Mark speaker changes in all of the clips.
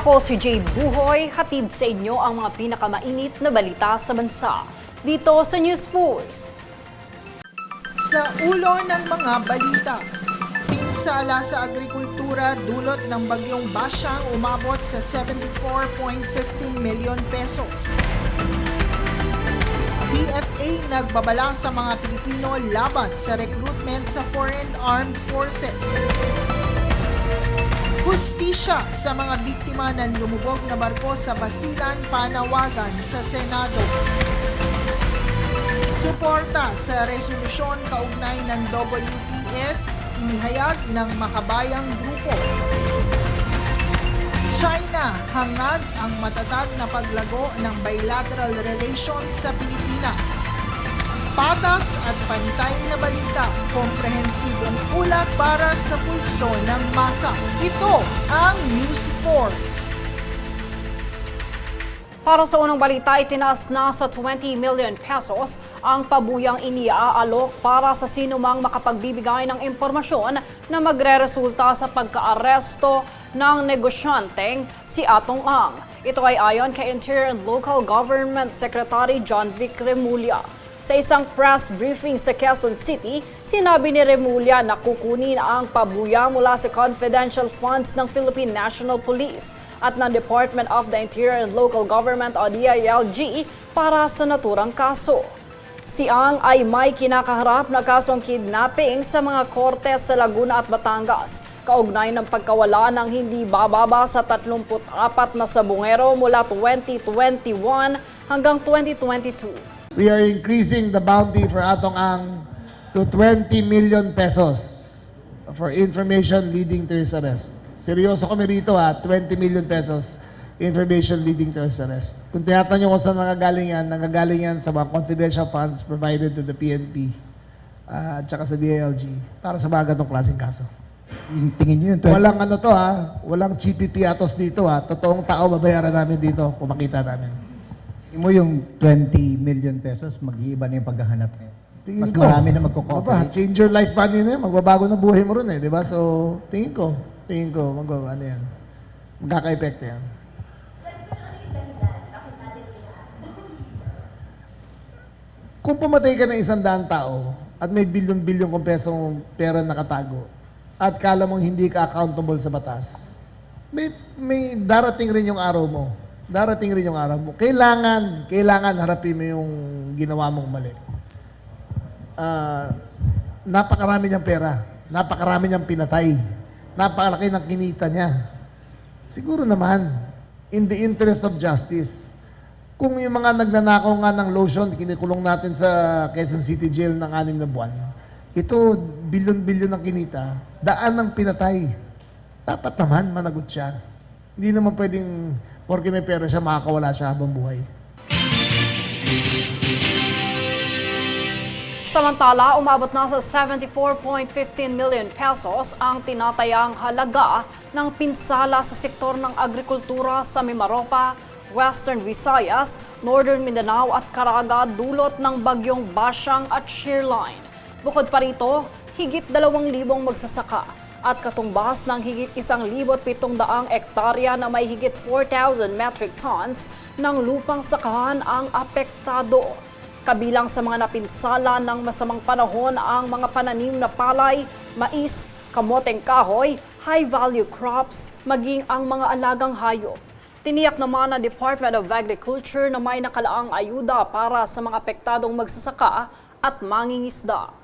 Speaker 1: Ako si Jade Buhoy, hatid sa inyo ang mga pinakamainit na balita sa bansa. Dito sa News Force.
Speaker 2: Sa ulo ng mga balita, pinsala sa agrikultura dulot ng bagyong Basyang umabot sa 74.15 million pesos. DFA nagbabala sa mga Pilipino laban sa recruitment sa Foreign Armed Forces. Hustisya sa mga biktima ng lumubog na barko sa Basilan, panawagan sa Senado. Suporta sa resolusyon kaugnay ng WPS, inihayag ng makabayang grupo. China, hangad ang matatag na paglago ng bilateral relations sa Pilipinas. Patas at pantay na balita, komprehensibong ulat para sa pulso ng masa. Ito ang News Force.
Speaker 1: Para sa unang balita, itinaas na sa 20 million pesos ang pabuyang iniaalok para sa sinumang makapagbibigay ng impormasyon na magreresulta sa pagkaaresto ng negosyanteng si Atong Ang. Ito ay ayon kay Interior and Local Government Secretary John Vic Remulla. Sa isang press briefing sa Quezon City, sinabi ni Remulla na kukunin ang pabuya mula sa confidential funds ng Philippine National Police at ng Department of the Interior and Local Government o DILG para sa naturang kaso. Si Ang ay may kinakaharap na kasong kidnapping sa mga korte sa Laguna at Batangas, kaugnay ng pagkawala ng hindi bababa sa 34 na sabungero mula 2021 hanggang 2022.
Speaker 3: We are increasing the bounty for Atong Ang to 20 million pesos for information leading to his arrest. Seryoso kami rito 20 million pesos information leading to his arrest. Kung tinatanong nyo kung saan nanggagaling yan sa mga confidential funds provided to the PNP at saka sa DILG para sa mga ganitong klaseng kaso.
Speaker 4: Yung tingin nyo yung
Speaker 3: Walang walang GPP atos dito Totoong tao babayaran namin dito kung makita namin.
Speaker 4: mo yung 20 million pesos, mag-iiba na yung paghahanap niya.
Speaker 3: Tingin
Speaker 4: Mas
Speaker 3: ko,
Speaker 4: marami na magko-cooperate.
Speaker 3: change your life money na yan. Magbabago ng buhay mo ron di ba? So, tingin ko, yan. Magkaka-epekto yan. Kung pumatay ka ng 100 tao at may bilyon-bilyon kung pesong pera nakatago at kala mong hindi ka accountable sa batas, may darating rin yung araw mo. Kailangan harapin mo yung ginawa mong mali. Napakarami niyang pera. Napakarami niyang pinatay. Napakalaki ng kinita niya. Siguro naman, in the interest of justice, kung yung mga nagnanakaw nga ng lotion, kinikulong natin sa Quezon City Jail ng 6 na buwan, ito, bilyon-bilyon ng kinita, daan ng pinatay. Dapat naman managot siya. Hindi naman pwedeng porque may pera siya, makakawala siya habang buhay.
Speaker 1: Samantala, umabot na sa 74.15 million pesos ang tinatayang halaga ng pinsala sa sektor ng agrikultura sa Mimaropa, Western Visayas, Northern Mindanao at Caraga dulot ng bagyong Basyang at Shearline. Bukod pa rito, higit 2,000 magsasaka at katumbas ng higit 1,700 ektarya na may higit 4,000 metric tons ng lupang sakahan ang apektado. Kabilang sa mga napinsala ng masamang panahon ang mga pananim na palay, mais, kamoteng kahoy, high-value crops, maging ang mga alagang hayop. Tiniyak naman ng Department of Agriculture na may nakalaang ayuda para sa mga apektadong magsasaka at mangingisda.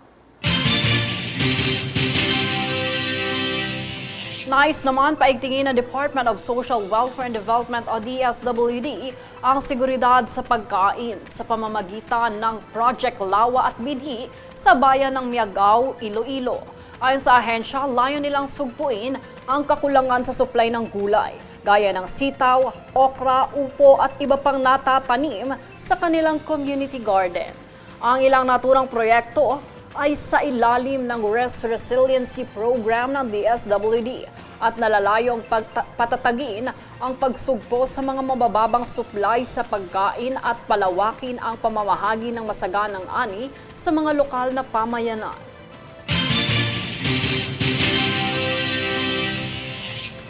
Speaker 1: Nais naman paigtingin ng Department of Social Welfare and Development o DSWD ang seguridad sa pagkain sa pamamagitan ng Project Lawa at Binhi sa bayan ng Miagao, Iloilo. Ayon sa ahensya, layon nilang sugpuin ang kakulangan sa supply ng gulay, gaya ng sitaw, okra, upo at iba pang natatanim sa kanilang community garden. Ang ilang naturang proyekto ay sa ilalim ng Resiliency Program ng DSWD at nalalayong patatagin ang pagsugpo sa mga mabababang supply sa pagkain at palawakin ang pamamahagi ng masaganang ani sa mga lokal na pamayanan.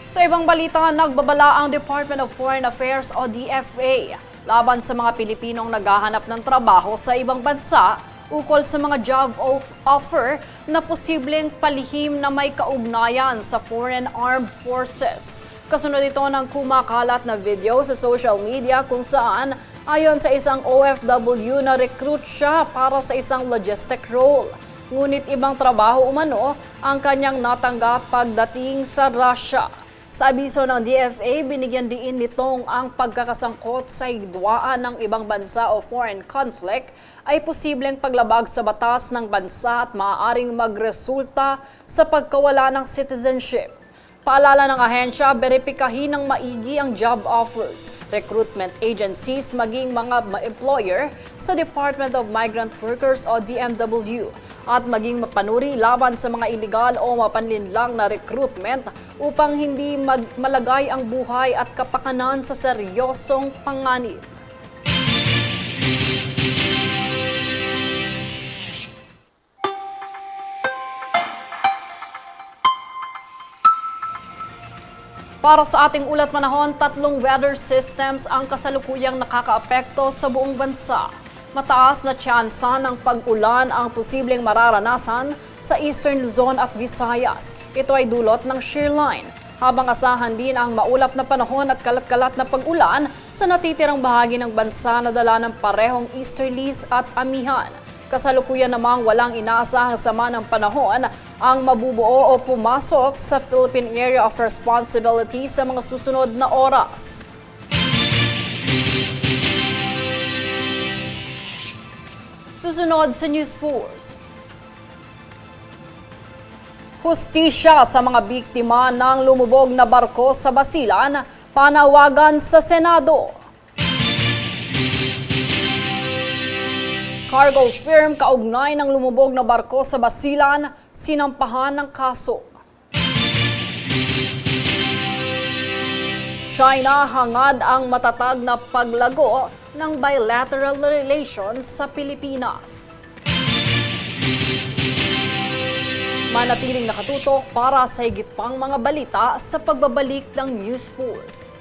Speaker 1: Sa ibang balita, nagbabala ang Department of Foreign Affairs o DFA laban sa mga Pilipinong naghahanap ng trabaho sa ibang bansa ukol sa mga job offer na posibleng palihim na may kaugnayan sa Foreign Armed Forces. Kasunod ito ng kumakalat na video sa social media kung saan ayon sa isang OFW na recruit siya para sa isang logistic role. Ngunit ibang trabaho umano ang kanyang natanggap pagdating sa Russia. Sa abiso ng DFA, binigyan din nitong ang pagkakasangkot sa hidwaan ng ibang bansa o foreign conflict ay posibleng paglabag sa batas ng bansa at maaaring magresulta sa pagkawala ng citizenship. Paalala ng ahensya, beripikahin ng maigi ang job offers, recruitment agencies maging mga employer sa Department of Migrant Workers o DMW at maging mapanuri laban sa mga iligal o mapanlinlang na recruitment upang hindi malagay ang buhay at kapakanan sa seryosong panganib. Para sa ating ulat panahon, 3 weather systems ang kasalukuyang nakakaapekto sa buong bansa. Mataas na tsansa ng pag-ulan ang posibleng mararanasan sa Eastern Luzon at Visayas. Ito ay dulot ng shear line. Habang asahan din ang maulap na panahon at kalat-kalat na pag-ulan sa natitirang bahagi ng bansa na dala ng parehong easterlies at amihan. Kasalukuyan namang walang inaasahang sama ng panahon ang mabubuo o pumasok sa Philippine Area of Responsibility sa mga susunod na oras. Susunod sa News Force. Hustisya sa mga biktima ng lumubog na barko sa Basilan, panawagan sa Senado. Cargo firm kaugnay ng lumubog na barko sa Basilan, sinampahan ng kaso. China hangad ang matatag na paglago ng bilateral relations sa Pilipinas. Manatiling nakatutok para sa higit pang mga balita sa pagbabalik ng News Force.